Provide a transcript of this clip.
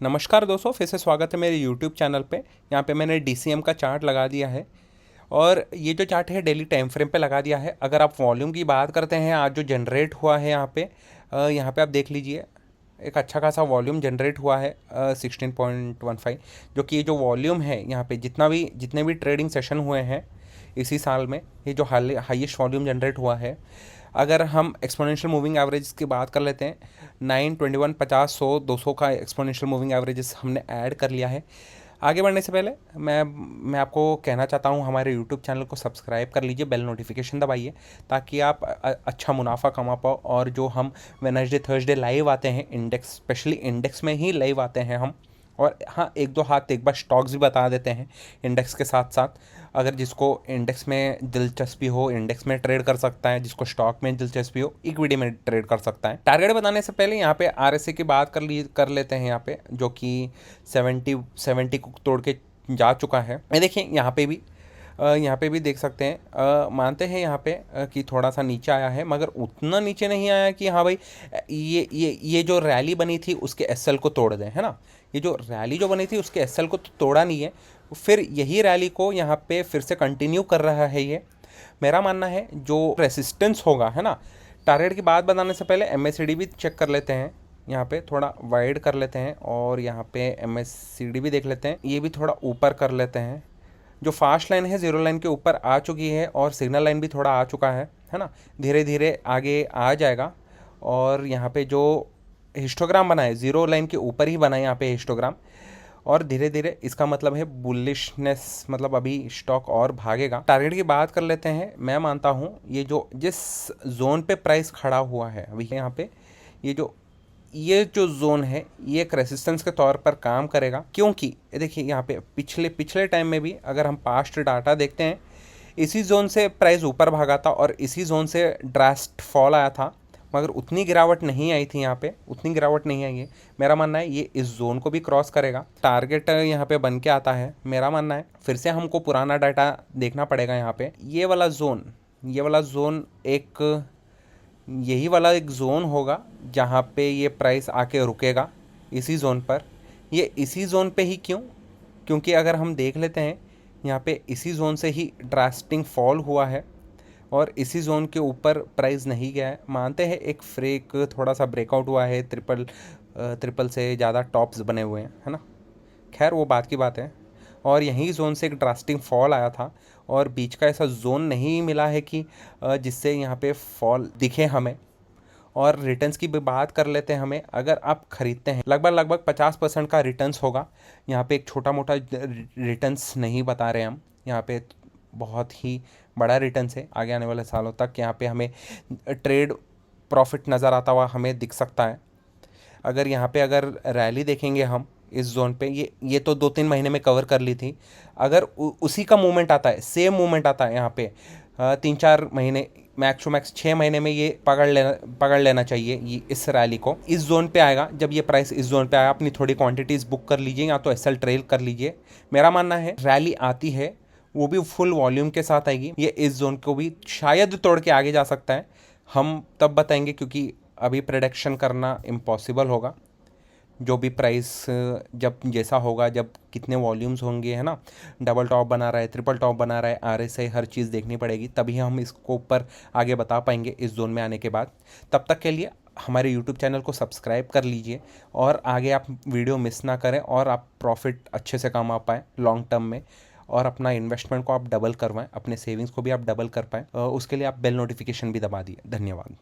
नमस्कार दोस्तों, फिर से स्वागत है मेरे YouTube चैनल पे। यहाँ पे मैंने DCM का चार्ट लगा दिया है और ये जो चार्ट है डेली टाइम फ्रेम पे लगा दिया है। अगर आप वॉल्यूम की बात करते हैं, आज जो जनरेट हुआ है यहाँ पे आप देख लीजिए, एक अच्छा खासा वॉल्यूम जनरेट हुआ है 16.15। जो कि ये जो वॉल्यूम है यहाँ पे जितने भी ट्रेडिंग सेशन हुए हैं इसी साल में, ये जो हाईएस्ट वॉल्यूम जनरेट हुआ है। अगर हम एक्सपोनेंशियल मूविंग एवरेज की बात कर लेते हैं, 9, 21, 50, 100, 200 का एक्सपोनेंशियल मूविंग एवरेजेस हमने ऐड कर लिया है। आगे बढ़ने से पहले मैं आपको कहना चाहता हूँ, हमारे यूट्यूब चैनल को सब्सक्राइब कर लीजिए, बेल नोटिफिकेशन दबाइए ताकि आप अच्छा मुनाफा कमा पाओ। और जो हम वेडनेसडे थर्सडे लाइव आते हैं, इंडेक्स स्पेशली इंडेक्स में ही लाइव आते हैं हम। और हाँ, एक बार स्टॉक्स भी बता देते हैं इंडेक्स के साथ साथ। अगर जिसको इंडेक्स में दिलचस्पी हो इंडेक्स में ट्रेड कर सकता है, जिसको स्टॉक में दिलचस्पी हो इक्विटी में ट्रेड कर सकता है। टारगेट बताने से पहले यहाँ पे RSI की बात कर लेते हैं यहाँ पे, जो कि 70 को तोड़ के जा चुका है। ये देखिए यहाँ पे भी देख सकते हैं, मानते हैं यहाँ पे कि थोड़ा सा नीचे आया है, मगर उतना नीचे नहीं आया कि हाँ भाई ये जो रैली बनी थी उसके SL को तोड़ दें, है ना। ये जो रैली जो बनी थी उसके SL को तो तोड़ा नहीं है, फिर यही रैली को यहाँ पे फिर से कंटिन्यू कर रहा है। ये मेरा मानना है जो रेसिस्टेंस होगा, है ना। टारगेट की बात बताने से पहले MACD भी चेक कर लेते हैं, यहाँ पे थोड़ा वाइड कर लेते हैं और यहाँ पे MACD भी देख लेते हैं, ये भी थोड़ा ऊपर कर लेते हैं। जो फास्ट लाइन है जीरो लाइन के ऊपर आ चुकी है और सिग्नल लाइन भी थोड़ा आ चुका है ना। धीरे धीरे आगे आ जाएगा। और यहाँ पे जो हिस्टोग्राम बना है जीरो लाइन के ऊपर ही बना है यहाँ पे हिस्टोग्राम, और धीरे धीरे इसका मतलब है बुलिशनेस, मतलब अभी स्टॉक और भागेगा। टारगेट की बात कर लेते हैं। मैं मानता हूँ ये जिस जोन पे प्राइस खड़ा हुआ है अभी यहाँ पे, ये जो जोन है ये एक रेसिस्टेंस के तौर पर काम करेगा। क्योंकि ये देखिए यहाँ पे पिछले टाइम में भी अगर हम पास्ट डाटा देखते हैं, इसी जोन से प्राइस ऊपर भागा था और इसी जोन से ड्रास्ट फॉल आया था, मगर उतनी गिरावट नहीं आई थी। यहाँ पे उतनी गिरावट नहीं आई है। मेरा मानना है ये इस जोन को भी क्रॉस करेगा। टारगेट यहाँ पे बन के आता है। मेरा मानना है फिर से हमको पुराना डाटा देखना पड़ेगा। यहाँ पे ये वाला जोन यही वाला एक जोन होगा जहाँ पे ये प्राइस आके रुकेगा, इसी जोन पर। ये इसी जोन पे ही क्योंकि अगर हम देख लेते हैं यहाँ पे इसी जोन से ही ड्रास्टिंग फॉल हुआ है और इसी जोन के ऊपर प्राइस नहीं गया है। मानते हैं एक फ्रेक थोड़ा सा ब्रेकआउट हुआ है, ट्रिपल से ज़्यादा टॉप्स बने हुए हैं, है ना। खैर वो बात की बात है। और यहीं जोन से एक ड्रास्टिंग फॉल आया था और बीच का ऐसा जोन नहीं मिला है कि जिससे यहाँ पे फॉल दिखे हमें। और रिटर्न्स की भी बात कर लेते हैं। हमें अगर आप खरीदते हैं लगभग 50% का रिटर्न्स होगा। यहाँ पे एक छोटा मोटा रिटर्न्स नहीं बता रहे हम, यहाँ पे बहुत ही बड़ा रिटर्न्स है आगे आने वाले सालों तक। यहाँ पे हमें ट्रेड प्रॉफिट नज़र आता हुआ हमें दिख सकता है। अगर रैली देखेंगे हम इस जोन पे, ये तो 2-3 महीने में कवर कर ली थी। अगर उसी का मूवमेंट आता है, सेम मूवमेंट आता है यहाँ पे 3-4 महीने, मैक्स टू मैक्स 6 महीने में ये पकड़ लेना चाहिए। ये इस रैली को इस जोन पे आएगा। जब ये प्राइस इस जोन पे आया, अपनी थोड़ी क्वांटिटीज़ बुक कर लीजिए या तो SL ट्रेल कर लीजिए। मेरा मानना है रैली आती है वो भी फुल वॉल्यूम के साथ आएगी। ये इस जोन को भी शायद तोड़ के आगे जा सकता है, हम तब बताएंगे, क्योंकि अभी प्रेडिक्शन करना इम्पॉसिबल होगा। जो भी प्राइस जब जैसा होगा, जब कितने वॉल्यूम्स होंगे, है ना, डबल टॉप बना रहा है, ट्रिपल टॉप बना रहा है, RSI हर चीज़ देखनी पड़ेगी, तभी हम इसको ऊपर आगे बता पाएंगे इस जोन में आने के बाद। तब तक के लिए हमारे यूट्यूब चैनल को सब्सक्राइब कर लीजिए और आगे आप वीडियो मिस ना करें और आप प्रॉफिट अच्छे से कमा पाएँ लॉन्ग टर्म में, और अपना इन्वेस्टमेंट को आप डबल करवाएं, अपने सेविंग्स को भी आप डबल कर पाएँ। उसके लिए आप बेल नोटिफिकेशन भी दबा दिए। धन्यवाद।